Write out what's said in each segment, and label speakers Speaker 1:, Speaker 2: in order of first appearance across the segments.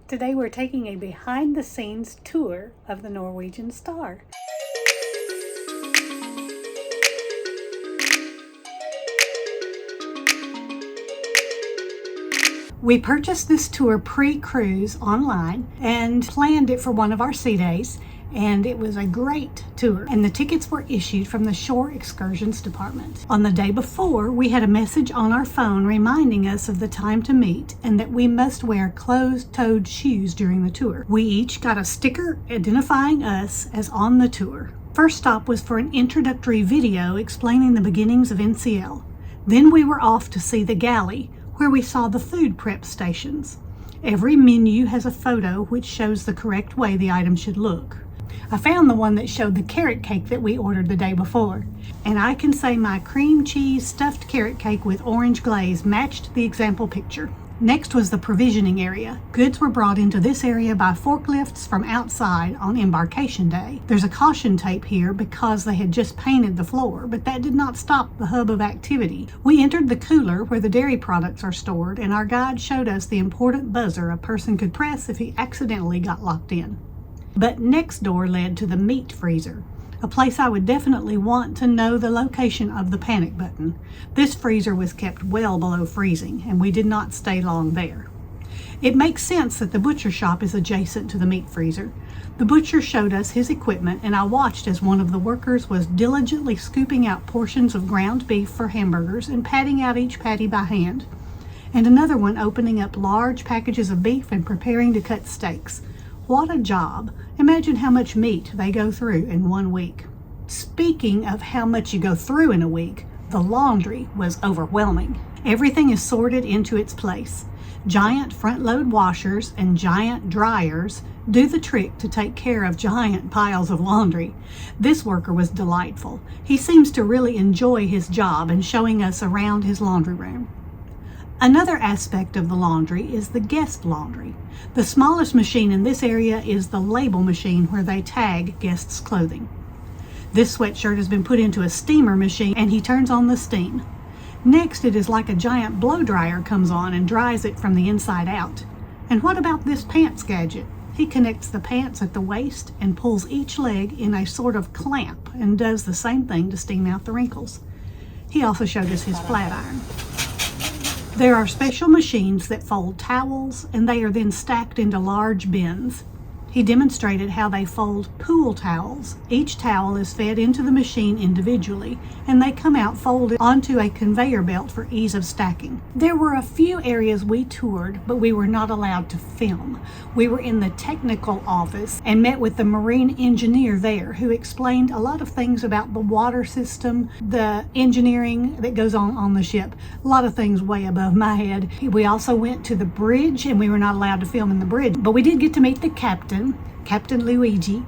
Speaker 1: Today we're taking a behind-the-scenes tour of the Norwegian Star. We purchased this tour pre-cruise online and planned it for one of our sea days, and it was a great tour, and the tickets were issued from the Shore Excursions department. On the day before, we had a message on our phone reminding us of the time to meet and that we must wear closed-toed shoes during the tour. We each got a sticker identifying us as on the tour. First stop was for an introductory video explaining the beginnings of NCL. Then we were off to see the Galley, where we saw the food prep stations. Every menu has a photo which shows the correct way the item should look. I found the one that showed the carrot cake that we ordered the day before, and I can say my cream cheese stuffed carrot cake with orange glaze matched the example picture. Next was the provisioning area. Goods were brought into this area by forklifts from outside on embarkation day. There's a caution tape here because they had just painted the floor, but that did not stop the hub of activity. We entered the cooler where the dairy products are stored, and our guide showed us the important buzzer a person could press if he accidentally got locked in. But next door led to the meat freezer, a place I would definitely want to know the location of the panic button. This freezer was kept well below freezing, and we did not stay long there. It makes sense that the butcher shop is adjacent to the meat freezer. The butcher showed us his equipment, and I watched as one of the workers was diligently scooping out portions of ground beef for hamburgers and patting out each patty by hand, and another one opening up large packages of beef and preparing to cut steaks. What a job. Imagine how much meat they go through in 1 week. Speaking of how much you go through in a week, the laundry was overwhelming. Everything is sorted into its place. Giant front-load washers and giant dryers do the trick to take care of giant piles of laundry. This worker was delightful. He seems to really enjoy his job and showing us around his laundry room. Another aspect of the laundry is the guest laundry. The smallest machine in this area is the label machine where they tag guests' clothing. This sweatshirt has been put into a steamer machine and he turns on the steam. Next, it is like a giant blow dryer comes on and dries it from the inside out. And what about this pants gadget? He connects the pants at the waist and pulls each leg in a sort of clamp and does the same thing to steam out the wrinkles. He also showed us his flat iron. There are special machines that fold towels, and they are then stacked into large bins. He demonstrated how they fold pool towels. Each towel is fed into the machine individually, and they come out folded onto a conveyor belt for ease of stacking. There were a few areas we toured, but we were not allowed to film. We were in the technical office and met with the marine engineer there, who explained a lot of things about the water system, the engineering that goes on the ship. A lot of things way above my head. We also went to the bridge, and we were not allowed to film in the bridge, but we did get to meet the captain, Captain Luigi.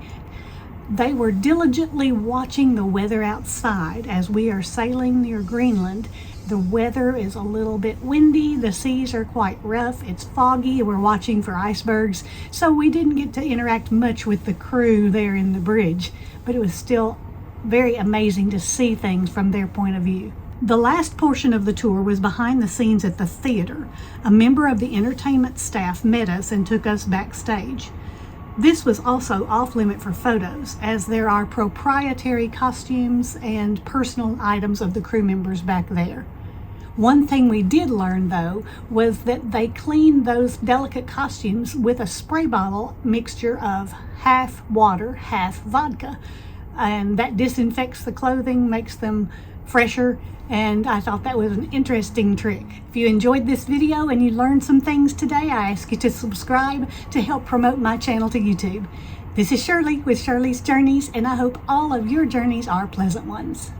Speaker 1: They were diligently watching the weather outside as we are sailing near Greenland. The weather is a little bit windy, the seas are quite rough, it's foggy, we're watching for icebergs, so we didn't get to interact much with the crew there in the bridge, but it was still very amazing to see things from their point of view. The last portion of the tour was behind the scenes at the theater. A member of the entertainment staff met us and took us backstage. This was also off-limit for photos, as there are proprietary costumes and personal items of the crew members back there. One thing we did learn, though, was that they clean those delicate costumes with a spray bottle mixture of half water, half vodka. And that disinfects the clothing, makes them fresher, and I thought that was an interesting trick. If you enjoyed this video and you learned some things today, I ask you to subscribe to help promote my channel to YouTube. This is Shirley with Shirley's Journeys, and I hope all of your journeys are pleasant ones.